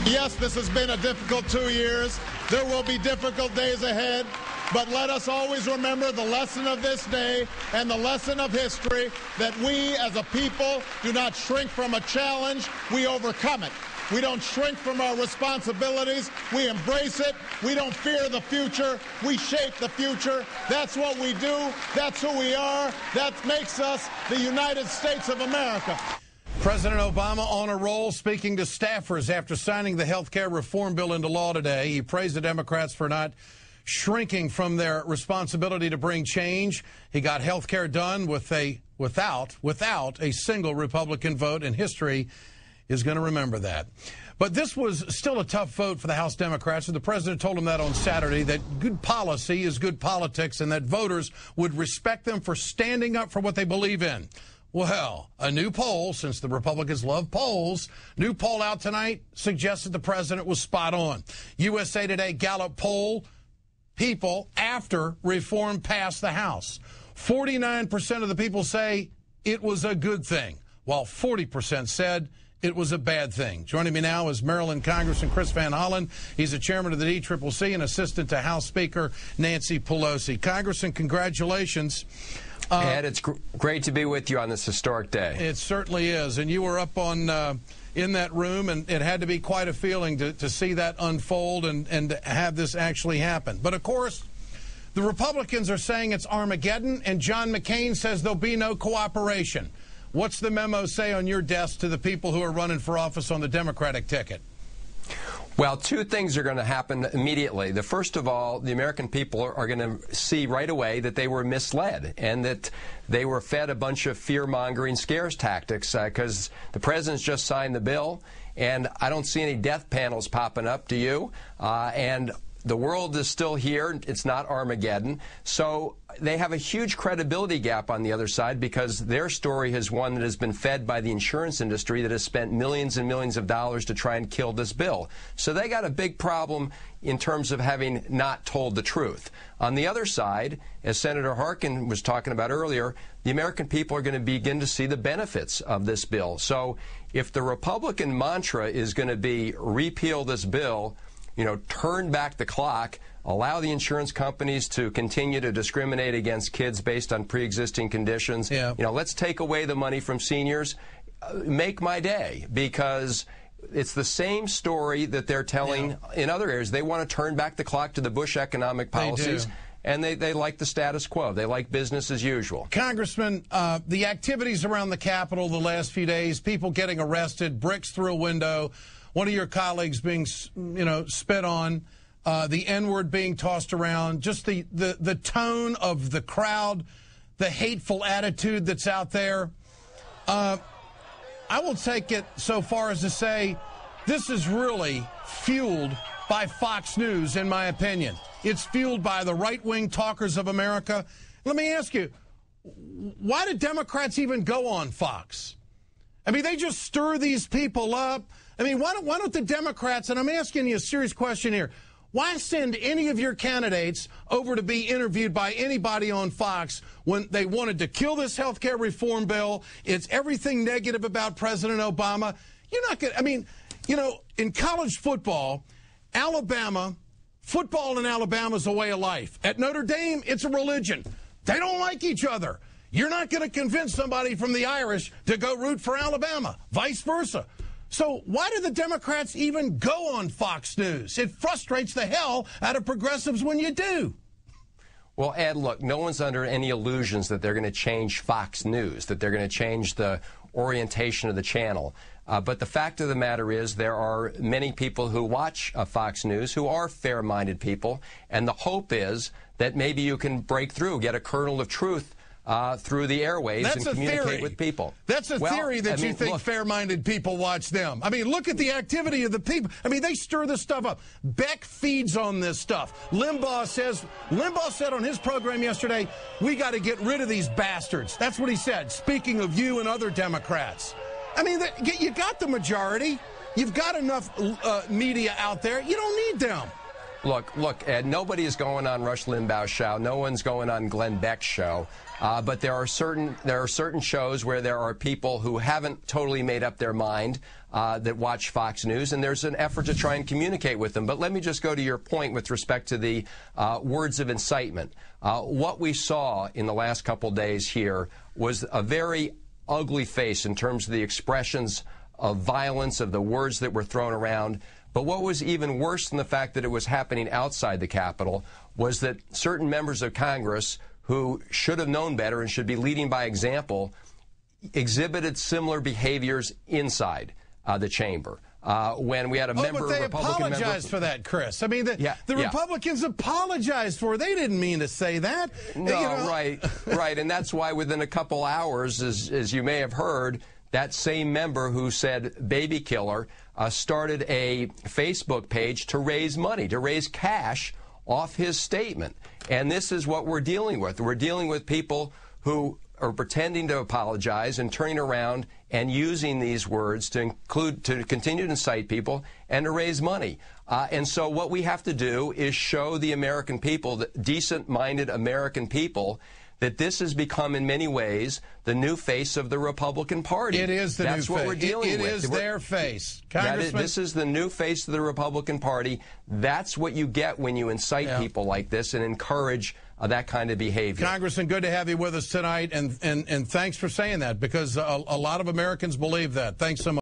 Yes, this has been a difficult 2 years. There will be difficult days ahead. But let us always remember the lesson of this day and the lesson of history, that we as a people do not shrink from a challenge, we overcome it. We don't shrink from our responsibilities, we embrace it. We don't fear the future, we shape the future. That's what we do, that's who we are, that makes us the United States of America. President Obama on a roll, speaking to staffers after signing the health care reform bill into law today. He praised the Democrats for not shrinking from their responsibility to bring change. He got health care done without a single Republican vote, and history is going to remember that. But this was still a tough vote for the House Democrats, and the president told them that on Saturday, that good policy is good politics and that voters would respect them for standing up for what they believe in. Well, a new poll, since the Republicans love polls, new poll out tonight suggests that the president was spot on. USA Today Gallup poll people after reform passed the House. 49% of the people say it was a good thing, while 40% said it was a bad thing. Joining me now is Maryland Congressman Chris Van Hollen. He's the chairman of the DCCC and assistant to House Speaker Nancy Pelosi. Congressman, congratulations. Ed, it's great to be with you on this historic day. It certainly is. And you were up on in that room, and it had to be quite a feeling to see that unfold and to have this actually happen. But, of course, the Republicans are saying it's Armageddon, and John McCain says there'll be no cooperation. What's the memo say on your desk to the people who are running for office on the Democratic ticket? Well, two things are going to happen immediately. The first of all, the American people are going to see right away that they were misled and that they were fed a bunch of fear-mongering scares tactics because the president's just signed the bill, and I don't see any death panels popping up, do you? And the world is still here. It's not Armageddon. So they have a huge credibility gap on the other side because their story is one that has been fed by the insurance industry that has spent millions and millions of dollars to try and kill this bill. So they got a big problem in terms of having not told the truth. On the other side, as Senator Harkin was talking about earlier, the American people are going to begin to see the benefits of this bill. So if the Republican mantra is going to be repeal this bill, you know, turn back the clock, allow the insurance companies to continue to discriminate against kids based on pre-existing conditions. Yeah. You know, let's take away the money from seniors. Make my day, because it's the same story that they're telling in other areas. They want to turn back the clock to the Bush economic policies. And they like the status quo. They like business as usual. Congressman, the activities around the Capitol the last few days, people getting arrested, bricks through a window, one of your colleagues being, spit on, the N-word being tossed around, just the tone of the crowd, the hateful attitude that's out there. I will take it so far as to say this is really fueled by Fox News, in my opinion. It's fueled by the right-wing talkers of America. Let me ask you, why do Democrats even go on Fox? I mean, they just stir these people up. I mean, why don't the Democrats, and I'm asking you a serious question here, why send any of your candidates over to be interviewed by anybody on Fox when they wanted to kill this health care reform bill? It's everything negative about President Obama. You're not going to, I mean, in college football, football in Alabama is a way of life. At Notre Dame, it's a religion. They don't like each other. You're not going to convince somebody from the Irish to go root for Alabama, vice versa. So why do the Democrats even go on Fox News? It frustrates the hell out of progressives when you do. Well, Ed, look, no one's under any illusions that they're going to change Fox News, that they're going to change the orientation of the channel. But the fact of the matter is there are many people who watch Fox News who are fair-minded people, and the hope is that maybe you can break through, get a kernel of truth through the airwaves and communicate with people. That's a theory that you think fair-minded people watch them. I mean, look at the activity of the people. I mean, they stir this stuff up. Beck feeds on this stuff. Limbaugh said on his program yesterday, we got to get rid of these bastards. That's what he said, speaking of you and other Democrats. I mean, you got the majority. You've got enough media out there. You don't need them. Look, nobody is going on Rush Limbaugh's show. No one's going on Glenn Beck's show. But there are certain shows where there are people who haven't totally made up their mind that watch Fox News, and there's an effort to try and communicate with them. But let me just go to your point with respect to the words of incitement. What we saw in the last couple days here was a very ugly face in terms of the expressions of violence, of the words that were thrown around. But what was even worse than the fact that it was happening outside the Capitol was that certain members of Congress who should have known better and should be leading by example exhibited similar behaviors inside the chamber. When we had a member, but they Republican apologized for that, Chris. I mean, the Republicans apologized for it. They didn't mean to say that. No, right. And that's why within a couple hours, as you may have heard, that same member who said baby killer started a Facebook page to raise money, to raise cash off his statement. And this is what we're dealing with. We're dealing with people who are pretending to apologize and turning around and using these words to continue to incite people and to raise money. And so what we have to do is show the American people, the decent-minded American people, that this has become in many ways the new face of the Republican Party. It is the new face. That's what we're dealing with. It is their face. Congressman, this is the new face of the Republican Party. That's what you get when you incite people like this and encourage that kind of behavior. Congressman, good to have you with us tonight, and thanks for saying that, because a lot of Americans believe that. Thanks so much.